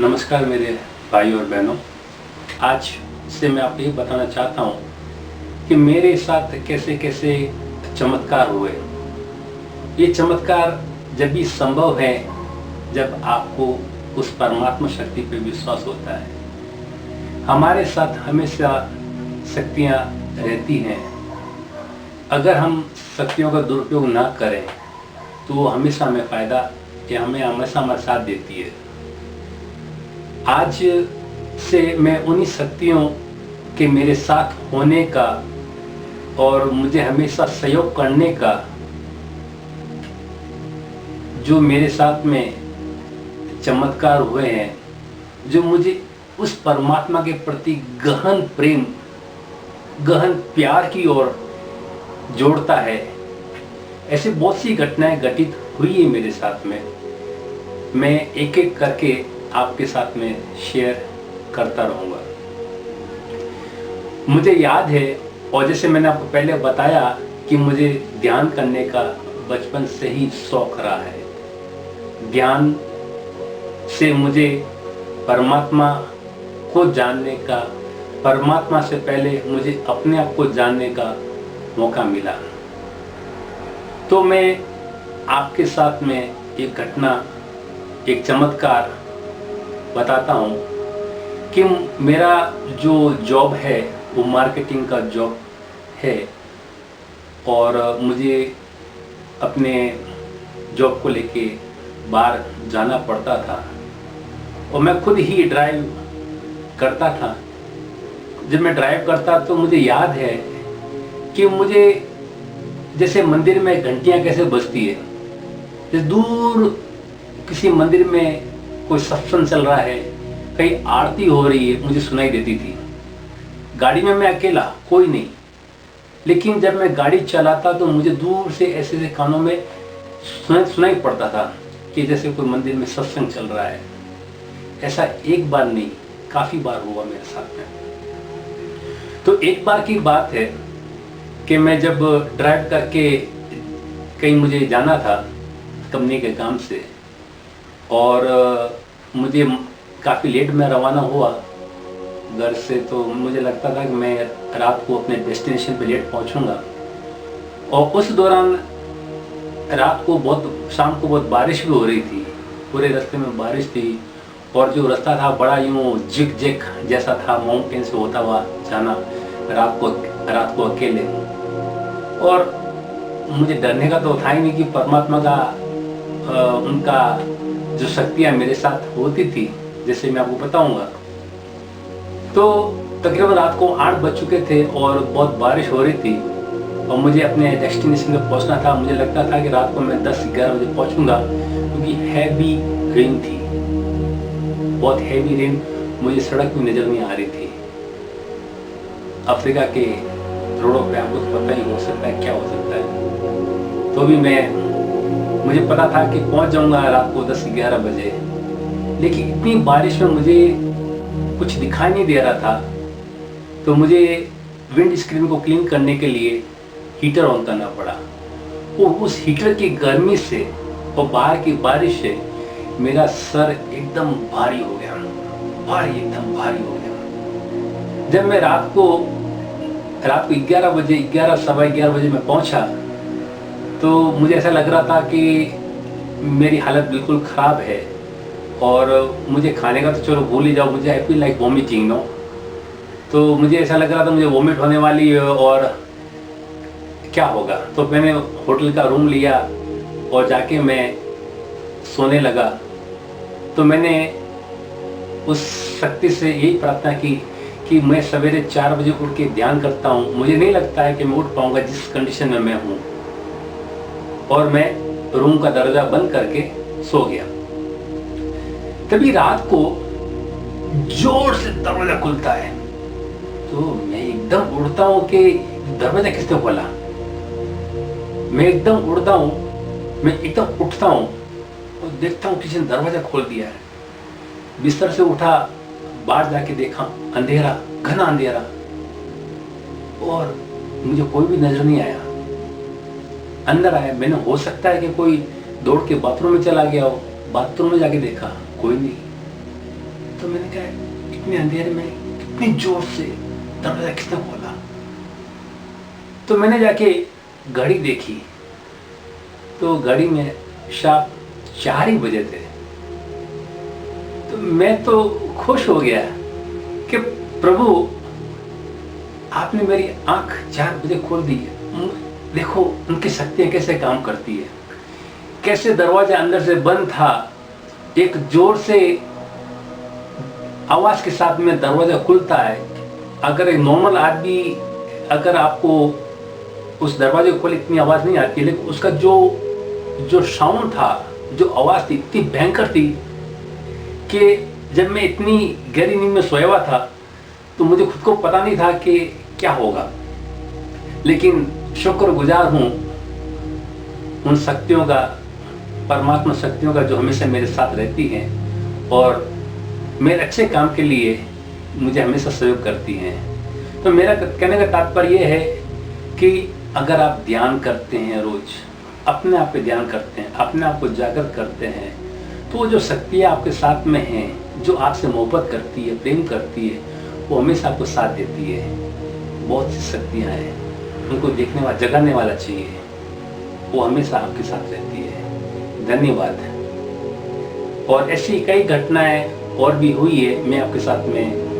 नमस्कार मेरे भाई और बहनों। आज से मैं आपको ये बताना चाहता हूँ कि मेरे साथ कैसे कैसे चमत्कार हुए। ये चमत्कार जब भी संभव है जब आपको उस परमात्मा शक्ति पे विश्वास होता है। हमारे साथ हमेशा शक्तियाँ रहती हैं। अगर हम शक्तियों का दुरुपयोग ना करें तो वो हमेशा हमें फ़ायदा या हमें हमेशा हमारा साथ देती है। आज से मैं उन्हीं शक्तियों के मेरे साथ होने का और मुझे हमेशा सहयोग करने का, जो मेरे साथ में चमत्कार हुए हैं, जो मुझे उस परमात्मा के प्रति गहन प्रेम, गहन प्यार की ओर जोड़ता है। ऐसे बहुत सी घटनाएं घटित हुई है मेरे साथ में। मैं एक एक करके आपके साथ में शेयर करता रहूँगा। मुझे याद है, और जैसे मैंने आपको पहले बताया कि मुझे ध्यान करने का बचपन से ही शौक रहा है। ध्यान से मुझे परमात्मा को जानने का, परमात्मा से पहले मुझे अपने आप को जानने का मौका मिला। तो मैं आपके साथ में एक घटना, एक चमत्कार बताता हूँ कि मेरा जो जॉब है वो मार्केटिंग का जॉब है और मुझे अपने जॉब को लेके बाहर जाना पड़ता था और मैं खुद ही ड्राइव करता था। जब मैं ड्राइव करता तो मुझे याद है कि मुझे जैसे मंदिर में घंटियाँ कैसे बजती है, जैसे दूर किसी मंदिर में कोई सत्संग चल रहा है, कहीं आरती हो रही है, मुझे सुनाई देती थी। गाड़ी में मैं अकेला, कोई नहीं, लेकिन जब मैं गाड़ी चलाता तो मुझे दूर से ऐसे ऐसे कानों में सुनाई पड़ता था कि जैसे कोई मंदिर में सत्संग चल रहा है। ऐसा एक बार नहीं, काफ़ी बार हुआ मेरे साथ में। तो एक बार की बात है कि मैं जब ड्राइव करके कहीं मुझे जाना था कंपनी के काम से, और मुझे काफ़ी लेट में रवाना हुआ घर से, तो मुझे लगता था कि मैं रात को अपने डेस्टिनेशन पे लेट पहुंचूंगा। और उस दौरान रात को शाम को बहुत बारिश भी हो रही थी, पूरे रास्ते में बारिश थी और जो रास्ता था बड़ा यूँ जिग जिग जैसा था, माउंटेन से होता हुआ जाना रात को अकेले। और मुझे डरने का तो था ही नहीं कि परमात्मा का उनका जो शक्तियाँ मेरे साथ होती थी, जैसे मैं आपको बताऊंगा। तो तकरीबन रात को 8 बज चुके थे और बहुत बारिश हो रही थी और मुझे अपने डेस्टिनेशन पे पहुंचना था। मुझे लगता था कि रात को मैं 10-11 बजे पहुंचूंगा, क्योंकि हैवी रेन थी, बहुत हैवी रेन। मुझे सड़क भी नज़र नहीं आ रही थी। अफ्रीका के रोडों पे आपको तो पता ही हो सकता है क्या हो सकता है। तो भी मुझे पता था कि पहुंच जाऊंगा रात को 10-11 बजे, लेकिन इतनी बारिश में मुझे कुछ दिखाई नहीं दे रहा था। तो मुझे विंड स्क्रीन को क्लीन करने के लिए हीटर ऑन करना पड़ा। वो उस हीटर की गर्मी से और बाहर की बारिश से मेरा सर एकदम भारी हो गया, एकदम भारी हो गया। जब मैं रात को 11 बजे, 11-11:15 बजे मैं पहुंचा तो मुझे ऐसा लग रहा था कि मेरी हालत बिल्कुल ख़राब है और मुझे खाने का तो चलो भूल ही जाओ, मुझे I feel like vomiting no. तो मुझे ऐसा लग रहा था मुझे वॉमिट होने वाली है और क्या होगा। तो मैंने होटल का रूम लिया और जाके मैं सोने लगा। तो मैंने उस शक्ति से यही प्रार्थना की कि मैं सवेरे 4 बजे उठ के ध्यान करता हूँ। मुझे नहीं लगता है कि मैं उठ पाऊँगा जिस कंडीशन में मैं हूँ। और मैं रूम का दरवाजा बंद करके सो गया। तभी रात को जोर से दरवाजा खुलता है, तो मैं एकदम उड़ता हूँ कि दरवाजा किसने खोला। मैं एकदम उड़ता हूँ, मैं एकदम उठता हूँ और देखता हूँ किसी ने दरवाजा खोल दिया है। बिस्तर से उठा, बाहर जाके देखा, अंधेरा, घना अंधेरा, और मुझे कोई भी नजर नहीं आया। अंदर आया, मैंने हो सकता है कि कोई दौड़ के बाथरूम में चला गया हो, बाथरूम में जाके देखा कोई नहीं। तो मैंने कहा इतने अंधेरे में कितनी जोर से दरवाजा किसने खोला। तो मैंने जाके घड़ी देखी तो घड़ी में शाम 4 ही बजे थे। तो मैं तो खुश हो गया कि प्रभु आपने मेरी आंख 4 बजे खोल दी है। देखो उनकी शक्तियां कैसे काम करती है, कैसे दरवाजा अंदर से बंद था, एक जोर से आवाज के साथ में दरवाजा खुलता है। अगर एक नॉर्मल आदमी, अगर आपको उस दरवाजे को खोले इतनी आवाज नहीं आती, लेकिन उसका जो साउंड था, जो आवाज थी, इतनी भयंकर थी कि जब मैं इतनी गहरी नींद में सोया हुआ था तो मुझे खुद को पता नहीं था कि क्या होगा। लेकिन शुक्रगुजार हूं उन शक्तियों का, परमात्मा शक्तियों का, जो हमेशा मेरे साथ रहती हैं और मेरे अच्छे काम के लिए मुझे हमेशा सहयोग करती हैं। तो मेरा कहने का तात्पर्य यह है कि अगर आप ध्यान करते हैं, रोज अपने आप पे ध्यान करते हैं, अपने आप को जागृत करते हैं, तो वो जो शक्तियाँ आपके साथ में हैं, जो आपसे मोहब्बत करती है, प्रेम करती है, वो हमेशा आपको साथ देती है। बहुत सी शक्तियाँ हैं, उनको देखने वाला, जगाने वाला चाहिए, वो हमेशा आपके साथ रहती है। धन्यवाद। और ऐसी कई घटनाएं और भी हुई है, मैं आपके साथ में